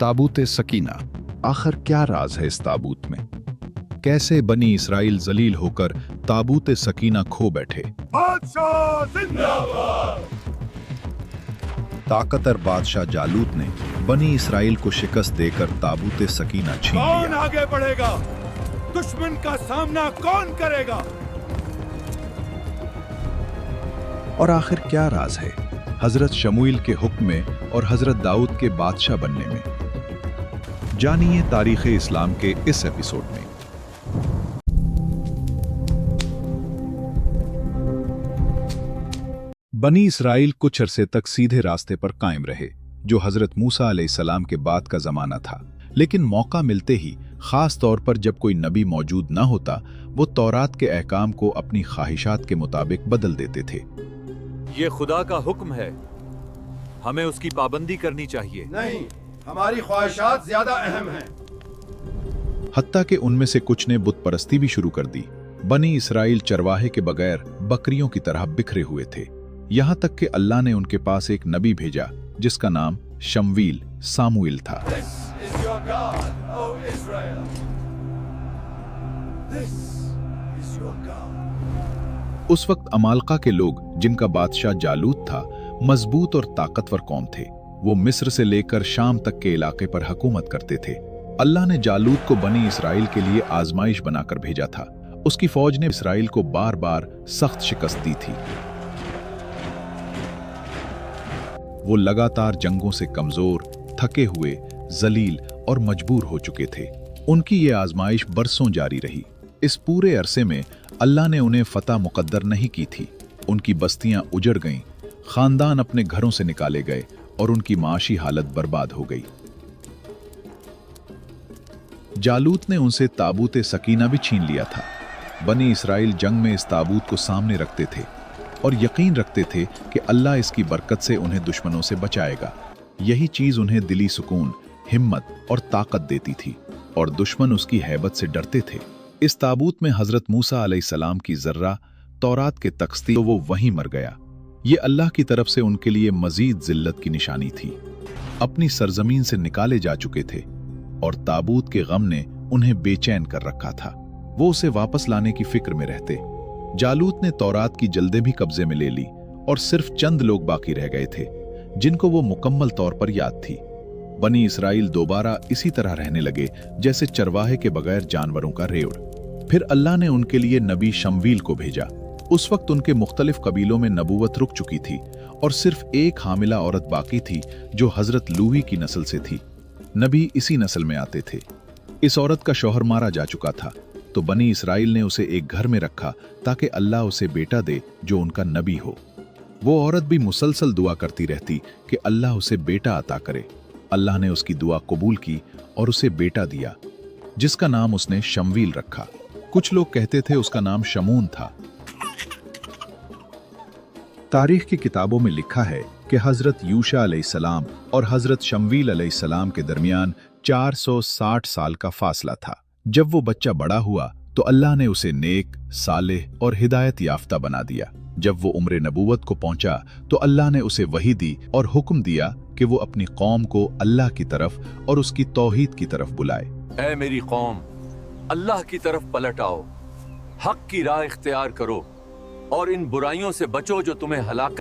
ताबूत सकीना। आखिर क्या राज है इस ताबूत में? कैसे बनी इसराइल जलील होकर ताबूत सकीना खो बैठे? ताकतवर बादशाह जालूत ने बनी इसराइल को शिकस्त देकर ताबूत सकीना छीन कौन लिया। आगे बढ़ेगा? दुश्मन का सामना कौन करेगा? और आखिर क्या राज है हजरत शमूएल के हुक्म में और हजरत दाऊद के बादशाह बनने में? जानिए तारीख इस्लाम के इस एपिसोड में। बनी इसराइल कुछ अरसे तक सीधे रास्ते पर कायम रहे, जो हजरत मूसा अलैहिस्सलाम के बाद का जमाना था। लेकिन मौका मिलते ही, खास तौर पर जब कोई नबी मौजूद न होता, वो तौरात के अहकाम को अपनी ख्वाहिशात के मुताबिक बदल देते थे। ये खुदा का हुक्म है, हमें उसकी पाबंदी करनी चाहिए। नहीं, हमारी ख्वाहिशात ज्यादा अहम हैं। हत्ता कि उनमें से कुछ ने बुत परस्ती भी शुरू कर दी। बनी इसराइल चरवाहे के बगैर बकरियों की तरह बिखरे हुए थे। यहाँ तक कि अल्लाह ने उनके पास एक नबी भेजा जिसका नाम शमवील सामुएल था। उस वक्त अमालका के लोग, जिनका बादशाह जालूत था, मजबूत और ताकतवर कौम थे। वो मिस्र से लेकर शाम तक के इलाके पर हुकूमत करते थे। अल्लाह ने जालूत को बनी इसराइल के लिए आजमाइश बनाकर भेजा था। उसकी फौज ने इसराइल को बार बार सख्त शिकस्त दी थी। वो लगातार जंगों से कमजोर, थके हुए, जलील और मजबूर हो चुके थे। उनकी ये आजमाइश बरसों जारी रही। इस पूरे अरसे में अल्लाह ने उन्हें फतह मुकद्दर नहीं की थी। उनकी बस्तियां उजड़ गईं, खानदान अपने घरों से निकाले गए और उनकी माशी हालत बर्बाद हो गई। जालूत ने उनसे ताबूत सकीना भी छीन लिया था। बनी इसराइल जंग में इस ताबूत को सामने रखते थे और यकीन रखते थे कि अल्लाह इसकी बरकत से उन्हें दुश्मनों से बचाएगा। यही चीज उन्हें दिली सुकून, हिम्मत और ताकत देती थी, और दुश्मन उसकी हैबत से डरते थे। इस ताबूत में हजरत मूसा अलैहिस्सलाम की जर्रा तौरात के तख्ती, तो वो वहीं मर गया। ये अल्लाह की तरफ से उनके लिए मजीद जिल्लत की निशानी थी। अपनी सरजमीन से निकाले जा चुके थे और ताबूत के गम ने उन्हें बेचैन कर रखा था। वो उसे वापस लाने की फिक्र में रहते। जालूत ने तौरात की जल्दें भी कब्जे में ले ली और सिर्फ चंद लोग बाकी रह गए थे जिनको वो मुकम्मल तौर पर याद थी। बनी इसराइल दोबारा इसी तरह रहने लगे जैसे चरवाहे के बगैर जानवरों का रेवड़। फिर अल्लाह ने उनके लिए नबी शमवील को भेजा। उस वक्त उनके मुख्तलिफ कबीलों में नबूवत रुक चुकी थी और सिर्फ एक हामिला औरत बाकी थी जो हजरत लूही की नस्ल से थी। नबी इसी नस्ल में आते थे। इस औरत का शौहर मारा जा चुका था, तो बनी इसराइल ने उसे एक घर में रखा ताकि अल्लाह उसे बेटा दे जो उनका नबी हो। वो औरत भी मुसलसल दुआ करती रहती कि अल्लाह उसे बेटा अता करे। अल्लाह ने उसकी दुआ कबूल की और उसे बेटा दिया, जिसका नाम उसने शमवील रखा। कुछ लोग कहते थे उसका नाम शमून था। तारीख की किताबों में लिखा है कि हजरत यूशा अलैहिस्सलाम और हजरत शमवील अलैहिस्सलाम के दरमियान 460 साल का फासला था। जब वो बच्चा बड़ा हुआ तो अल्लाह ने उसे नेक, सालेह और हिदायत याफ्ता बना दिया। जब वो उम्र नबूवत को पहुंचा तो अल्लाह ने उसे वही दी और हुक्म दिया कि वो अपनी कौम को अल्लाह की तरफ और उसकी तौहीद की तरफ बुलाए। ऐ मेरी कौम, अल्लाह की तरफ पलट आओ, हक की राह इख्तियार करो और इन बुराइयों से बचो जो तुम्हें हलाक।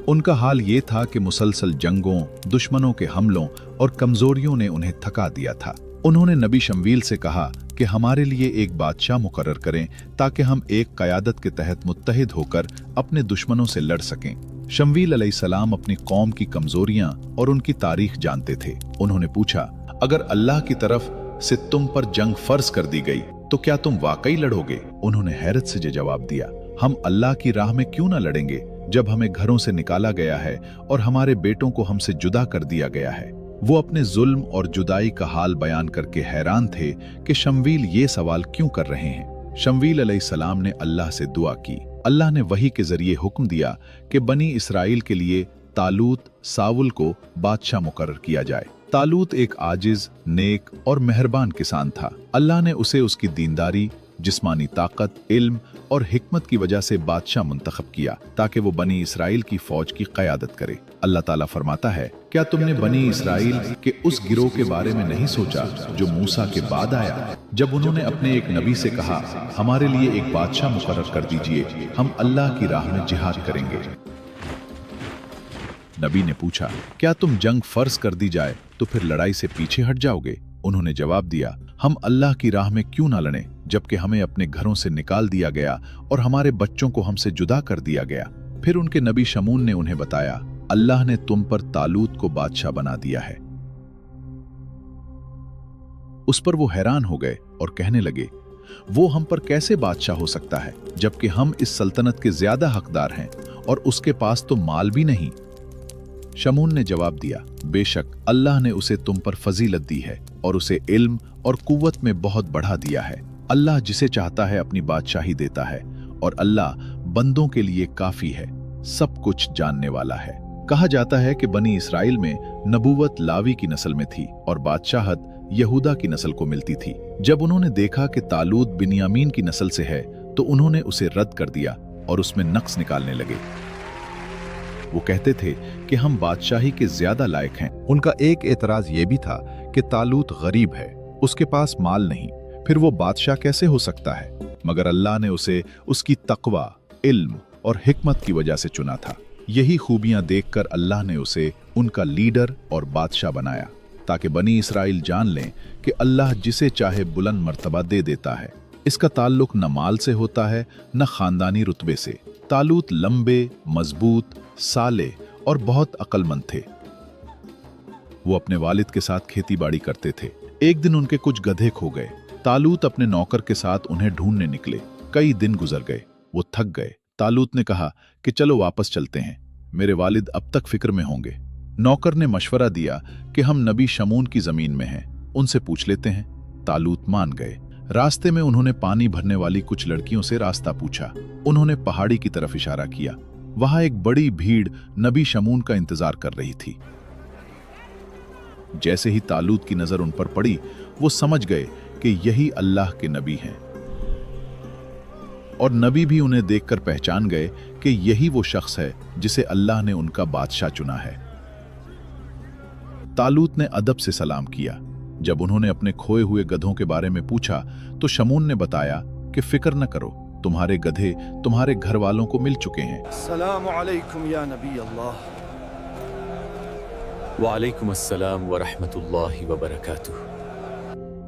उनका हाल ये था कि मुसलसल जंगों, दुश्मनों के हमलों और कमजोरियों ने उन्हें थका दिया था। उन्होंने नबी शमवील से कहा कि हमारे लिए एक बादशाह मुकर्रर करें ताकि हम एक क़यादत के तहत मुत्तहिद होकर अपने दुश्मनों से लड़ सकें। शमवील अलैहिस्सलाम अपनी कौम की कमजोरियां और उनकी तारीख जानते थे। उन्होंने पूछा, अगर अल्लाह की तरफ से तुम पर जंग फर्ज कर दी गई तो क्या तुम वाकई लड़ोगे? उन्होंने हैरत से जवाब दिया, हम अल्लाह की राह में क्यों न लड़ेंगे जब हमें घरों से निकाला गया है और हमारे बेटों को हमसे जुदा कर दिया गया है। वो अपने जुल्म और जुदाई का हाल बयान करके हैरान थे कि शमवील ये सवाल क्यों कर रहे हैं। शमवील अलैहिस्सलाम ने अल्लाह से दुआ की। अल्लाह ने वही के जरिए हुक्म दिया कि बनी इसराइल के लिए तालूत सावुल को बादशाह मुकर्रर किया जाए। तालूत एक आजिज, नेक और मेहरबान किसान था। अल्लाह ने उसे उसकी दीनदारी, जिस्मानी ताकत, इल्म और हिकमत की वजह से बादशाह मुंतखब किया ताकि वो बनी इसराइल की फौज की क़यादत करे। अल्लाह ताला फरमाता है, क्या तुमने बनी इसराइल के उस गिरोह के बारे में नहीं सोचा जो मूसा के बाद आया, जब उन्होंने अपने एक नबी से कहा, हमारे लिए एक बादशाह मुकर्रर कर दीजिए, हम अल्लाह की राह में जिहाद करेंगे। नबी ने पूछा, क्या तुम जंग फर्ज कर दी जाए तो फिर लड़ाई से पीछे हट जाओगे? उन्होंने जवाब दिया, हम अल्लाह की राह में क्यों ना लड़ें, जबकि हमें अपने घरों से निकाल दिया गया और हमारे बच्चों को हमसे जुदा कर दिया गया। फिर उनके नबी शमून ने उन्हें बताया, अल्लाह ने तुम पर तालूत को बादशाह बना दिया है। उस पर वो हैरान हो गए और कहने लगे, वो हम पर कैसे बादशाह हो सकता है, जबकि हम इस सल्तनत के ज्यादा हकदार हैं और उसके पास तो माल भी नहीं। शमून ने जवाब दिया, बेशक अल्लाह ने उसे तुम पर फजीलत दी है और उसे इल्म और कुव्वत में बहुत बढ़ा दिया है। अल्लाह जिसे चाहता है अपनी बादशाही देता है और अल्लाह बंदों के लिए काफी है, सब कुछ जानने वाला है। कहा जाता है कि बनी इसराइल में नबूवत लावी की नस्ल में थी और बादशाहत यहूदा की नस्ल को मिलती थी। जब उन्होंने देखा कि तालूत बिन्यामीन की नस्ल से है तो उन्होंने उसे रद्द कर दिया और उसमें नक्स निकालने लगे। वो कहते थे कि हम बादशाही के ज्यादा लायक हैं। उनका एक एतराज ये भी था कि तालूत गरीब है, उसके पास माल नहीं, फिर वो बादशाह कैसे हो सकता है? मगर अल्लाह ने उसे उसकी तकवा, इल्म और हिकमत की वजह से चुना था। यही खूबियां देखकर अल्लाह ने उसे उनका लीडर और बादशाह बनाया ताकि बनी इसराइल जान लें कि अल्लाह जिसे चाहे बुलंद मर्तबा दे देता है। इसका ताल्लुक न माल से होता है न खानदानी रुतबे से। तालूत लंबे, मजबूत, साले और बहुत अक्लमंद थे। वो अपने वालिद के साथ खेती बाड़ी करते थे। एक दिन उनके कुछ गधे खो गए। तालूत अपने नौकर के साथ उन्हें ढूंढने निकले। कई दिन गुजर गए, वो थक गए। तालूत ने कहा कि चलो वापस चलते हैं, मेरे वालिद अब तक फिक्र में होंगे। नौकर ने मशवरा दिया कि हम नबी शमून की जमीन में हैं, उनसे पूछ लेते हैं। तालूत मान गए। रास्ते में उन्होंने पानी भरने वाली कुछ लड़कियों से रास्ता पूछा। उन्होंने पहाड़ी की तरफ इशारा किया। वहां एक बड़ी भीड़ नबी शमून का इंतजार कर रही थी। जैसे ही तालूत की नजर उन पर पड़ी, वो समझ गए कि यही अल्लाह के नबी हैं और नबी भी उन्हें देखकर पहचान गए कि यही वो शख्स है जिसे अल्लाह ने उनका बादशाह चुना है। तालूत ने अदब से सलाम किया। जब उन्होंने अपने खोए हुए गधों के बारे में पूछा तो शमून ने बताया कि फिक्र न करो, तुम्हारे गधे तुम्हारे घर वालों को मिल चुके हैं। अस्सलामु अलैकुम या नबी अल्लाह। वालेकुम अस्सलाम व रहमतुल्लाहि व बरकातुहू।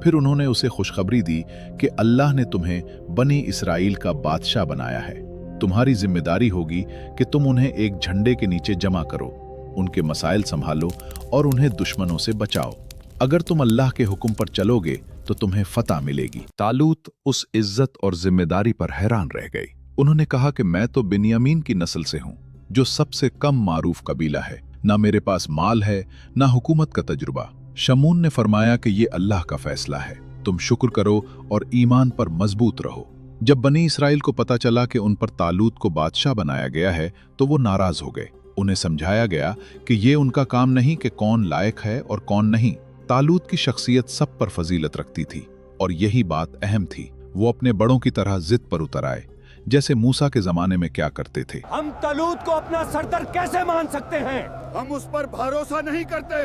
फिर उन्होंने उसे खुशखबरी दी कि अल्लाह ने तुम्हें बनी इसराइल का बादशाह बनाया है। तुम्हारी जिम्मेदारी होगी कि तुम उन्हें एक झंडे के नीचे जमा करो, उनके मसाइल संभालो और उन्हें दुश्मनों से बचाओ। अगर तुम अल्लाह के हुक्म पर चलोगे तो तुम्हें फतह मिलेगी। तालूत उस इज्जत और जिम्मेदारी पर हैरान रह गई। उन्होंने कहा कि मैं तो बिन्यामीन की नस्ल से हूं, जो सबसे कम मारूफ कबीला है। ना मेरे पास माल है, ना हुकूमत का तजुर्बा। शमून ने फरमाया कि ये अल्लाह का फैसला है, तुम शुक्र करो और ईमान पर मजबूत रहो। जब बनी इसराइल को पता चला कि उन पर तालूत को बादशाह बनाया गया है तो वो नाराज हो गए। उन्हें समझाया गया कि ये उनका काम नहीं कि कौन लायक है और कौन नहीं। तालूत की शख्सियत सब पर फजीलत रखती थी और यही बात अहम थी। वो अपने बड़ों की तरह जिद पर उतर आए, जैसे मूसा के जमाने में क्या करते थे। हम तालूत को अपना सरदार कैसे मान सकते हैं? हम उस पर भरोसा नहीं करते।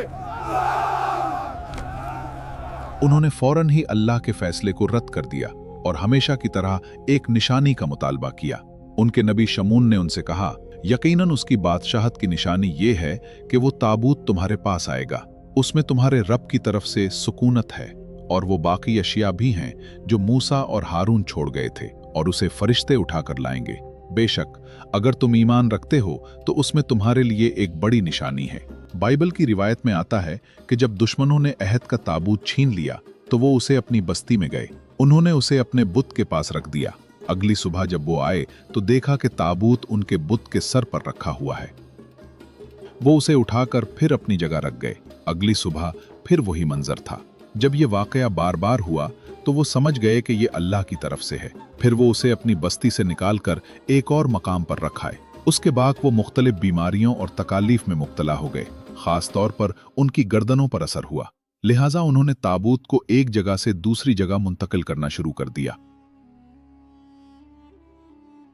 उन्होंने फौरन ही अल्लाह के फैसले को रद्द कर दिया और हमेशा की तरह एक निशानी का मुतालबा किया। उनके नबी शमून ने उनसे कहा, यकीनन उसकी बादशाहत की निशानी ये है कि वो ताबूत तुम्हारे पास आएगा, उसमें तुम्हारे रब की तरफ से सुकूनत है और वो बाकी अशिया भी हैं जो मूसा और हारून छोड़ गए थे और उसे फरिश्ते उठाकर लाएंगे। बेशक अगर तुम ईमान रखते हो तो उसमें तुम्हारे लिए एक बड़ी निशानी है। बाइबल की रिवायत में आता है कि जब दुश्मनों ने अहद का ताबूत छीन लिया तो वो उसे अपनी बस्ती में गए। उन्होंने उसे अपने बुत के पास रख दिया। अगली सुबह जब वो आए तो देखा कि ताबूत उनके बुत के सर पर रखा हुआ है। वो उसे उठाकर फिर अपनी जगह रख गए। अगली सुबह फिर वही मंजर था। जब ये वाकया बार बार हुआ तो वो समझ गए कि ये अल्लाह की तरफ से है। फिर वो उसे अपनी बस्ती से निकालकर एक और मकाम पर रखाए। उसके बाद वो मुख्तलिफ बीमारियों और तकालीफ में मुब्तला हो गए। खास तौर पर उनकी गर्दनों पर असर हुआ, लिहाजा उन्होंने ताबूत को एक जगह से दूसरी जगह मुंतकिल करना शुरू कर दिया।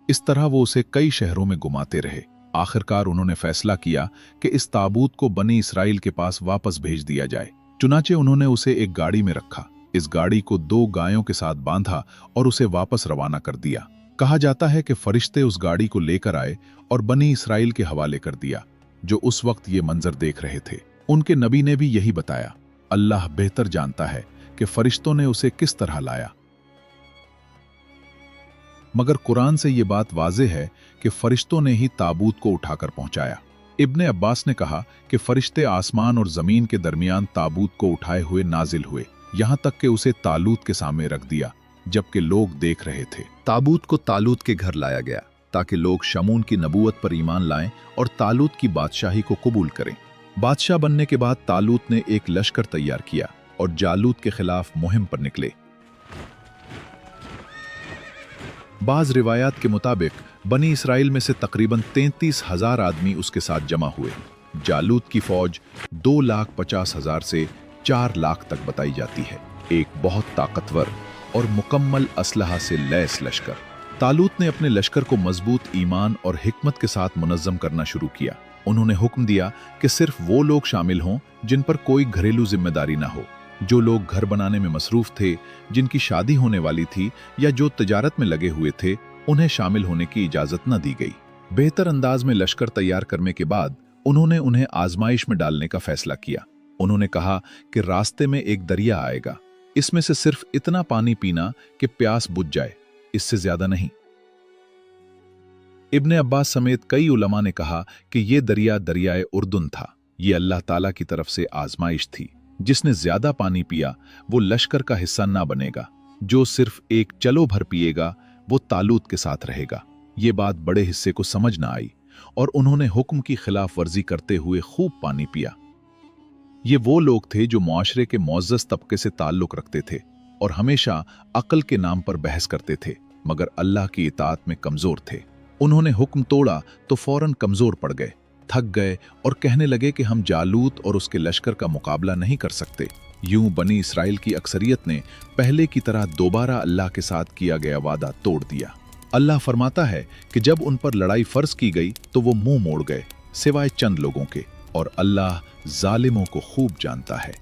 इस तरह वो उसे कई शहरों में घुमाते रहे। आखिरकार उन्होंने फैसला किया कि इस ताबूत को बनी इसराइल के पास वापस भेज दिया जाए। चुनाचे उन्होंने उसे एक गाड़ी में रखा, इस गाड़ी को 2 गायों के साथ बांधा और उसे वापस रवाना कर दिया। कहा जाता है कि फरिश्ते उस गाड़ी को लेकर आए और बनी इसराइल के हवाले कर दिया, जो उस वक्त ये मंजर देख रहे थे। उनके नबी ने भी यही बताया। अल्लाह बेहतर जानता है कि फरिश्तों ने उसे किस तरह लाया, मगर कुरान से ये बात वाज़ेह है कि फरिश्तों ने ही ताबूत को उठाकर पहुंचाया। इब्ने अब्बास ने कहा कि फरिश्ते आसमान और जमीन के दरमियान ताबूत को उठाए हुए नाजिल हुए, यहां तक कि उसे तालूत के सामने रख दिया, जबकि लोग देख रहे थे। ताबूत को तालूत के घर लाया गया ताकि लोग शमून की नबूवत पर ईमान लाएं और तालूत की बादशाही को कबूल करें। बादशाह बनने के बाद तालूत ने एक लश्कर तैयार किया और जालूत के खिलाफ मुहिम पर निकले। बाज रिवायात के मुताबिक बनी इसराइल में से तकरीबन 33,000 आदमी उसके साथ जमा हुए। जालूत की फौज 2,50,000 से 4 लाख तक बताई जाती है, एक बहुत ताकतवर और मुकम्मल असलहा से लैस लश्कर। तालूत ने अपने लश्कर को मजबूत ईमान और हिकमत के साथ मुनज़्ज़म करना शुरू किया। उन्होंने हुक्म दिया कि सिर्फ वो लोग शामिल हों जिन पर कोई घरेलू जिम्मेदारी ना हो। जो लोग घर बनाने में मसरूफ थे, जिनकी शादी होने वाली थी या जो तिजारत में लगे हुए थे, उन्हें शामिल होने की इजाजत न दी गई। बेहतर अंदाज में लश्कर तैयार करने के बाद उन्होंने उन्हें आजमाइश में डालने का फैसला किया। उन्होंने कहा कि रास्ते में एक दरिया आएगा, इसमें से सिर्फ इतना पानी पीना कि प्यास बुझ जाए, इससे ज्यादा नहीं। इब्ने अब्बास समेत कई उलमा ने कहा कि यह दरिया दरियाए उर्दुन था। ये अल्लाह ताला की तरफ से आजमाइश थी। जिसने ज्यादा पानी पिया वो लश्कर का हिस्सा ना बनेगा, जो सिर्फ एक चलो भर पिएगा वो तालूत के साथ रहेगा। ये बात बड़े हिस्से को समझ ना आई और उन्होंने हुक्म की खिलाफ वर्जी करते हुए खूब पानी पिया। ये वो लोग थे जो मुआशरे के मुअज़्ज़ज़ तबके से ताल्लुक रखते थे और हमेशा अक्ल के नाम पर बहस करते थे, मगर अल्लाह की इताअत में कमजोर थे। उन्होंने हुक्म तोड़ा तो फौरन कमजोर पड़ गए, थक गए और कहने लगे कि हम जालूत और उसके लश्कर का मुकाबला नहीं कर सकते। यूं बनी इसराइल की अक्सरियत ने पहले की तरह दोबारा अल्लाह के साथ किया गया वादा तोड़ दिया। अल्लाह फरमाता है कि जब उन पर लड़ाई फर्ज की गई तो वो मुंह मोड़ गए, सिवाय चंद लोगों के, और अल्लाह जालिमों को खूब जानता है।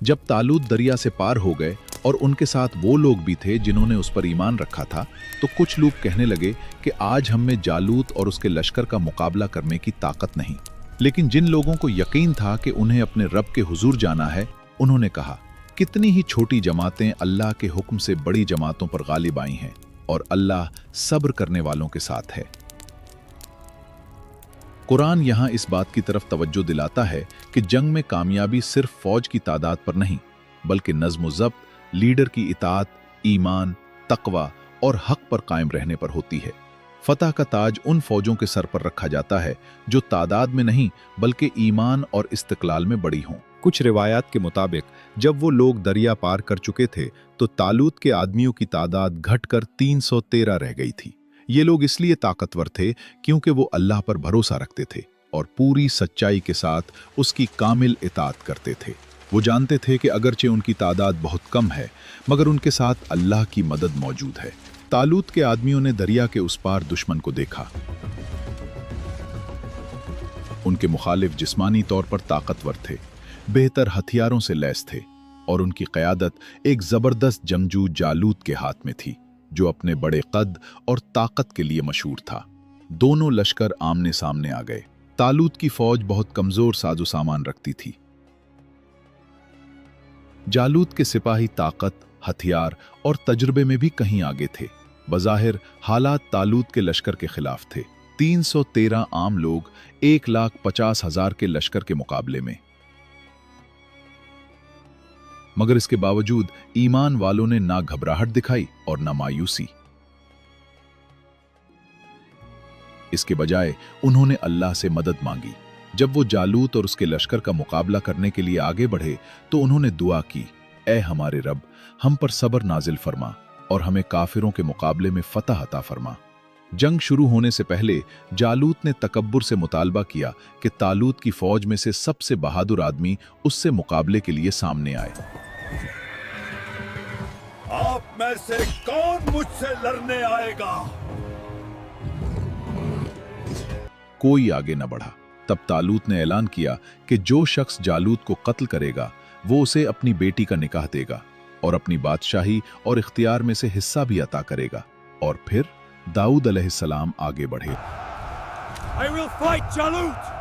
जब तालूत दरिया से पार हो गए और उनके साथ वो लोग भी थे जिन्होंने उस पर ईमान रखा था, तो कुछ लोग कहने लगे कि आज हम में जालूत और उसके लश्कर का मुकाबला करने की ताकत नहीं। लेकिन जिन लोगों को यकीन था कि उन्हें अपने रब के हुजूर जाना है, उन्होंने कहा, कितनी ही छोटी जमातें अल्लाह के हुक्म से बड़ी जमातों पर गालिब आई हैं और अल्लाह सब्र करने वालों के साथ है। कुरान यहां इस बात की तरफ तवज्जो दिलाता है कि जंग में कामयाबी सिर्फ फौज की तादाद पर नहीं, बल्कि नज़्म ज़ब्त, लीडर की इताअत, ईमान, तकवा और हक पर कायम रहने पर होती है। फतह का ताज उन फौजों के सर पर रखा जाता है जो तादाद में नहीं बल्कि ईमान और इस्तिक़लाल में बड़ी हों। कुछ रिवायात के मुताबिक जब वो लोग दरिया पार कर चुके थे तो तालूत के आदमियों की तादाद घटकर 313 रह गई थी। ये लोग इसलिए ताकतवर थे क्योंकि वो अल्लाह पर भरोसा रखते थे और पूरी सच्चाई के साथ उसकी कामिल इताअत करते थे। वो जानते थे कि अगरचे उनकी तादाद बहुत कम है, मगर उनके साथ अल्लाह की मदद मौजूद है। तालूत के आदमियों ने दरिया के उस पार दुश्मन को देखा। उनके मुखालिफ जिस्मानी तौर पर ताकतवर थे, बेहतर हथियारों से लैस थे और उनकी क़यादत एक ज़बरदस्त जंगजू जालूत के हाथ में थी, जो अपने बड़े कद और ताकत के लिए मशहूर था। दोनों लश्कर आमने सामने आ गए। तालूत की फौज बहुत कमजोर साजो सामान रखती थी। जालूत के सिपाही ताकत, हथियार और तजुर्बे में भी कहीं आगे थे। बज़ाहिर हालात तालूत के लश्कर के खिलाफ थे। 313 आम लोग 1,50,000 के लश्कर के मुकाबले में। मगर इसके बावजूद ईमान वालों ने ना घबराहट दिखाई और ना मायूसी। इसके बजाय उन्होंने अल्लाह से मदद मांगी। जब वो जालूत और उसके लश्कर का मुकाबला करने के लिए आगे बढ़े तो उन्होंने दुआ की, ऐ हमारे रब, हम पर सब्र नाजिल फरमा और हमें काफिरों के मुकाबले में फतह अता फरमा। जंग शुरू होने से पहले जालूत ने तकब्बुर से मुतालबा किया कि तालूत की फौज में से सबसे बहादुर आदमी उससे मुकाबले के लिए सामने आए। आप में से कौन मुझसे लड़ने आएगा? कोई आगे न बढ़ा। तब तालूत ने ऐलान किया कि जो शख्स जालूत को कत्ल करेगा वो उसे अपनी बेटी का निकाह देगा और अपनी बादशाही और इख्तियार में से हिस्सा भी अता करेगा। और फिर दाऊद अलैहिस्सलाम आगे बढ़े। I will fight Jalut!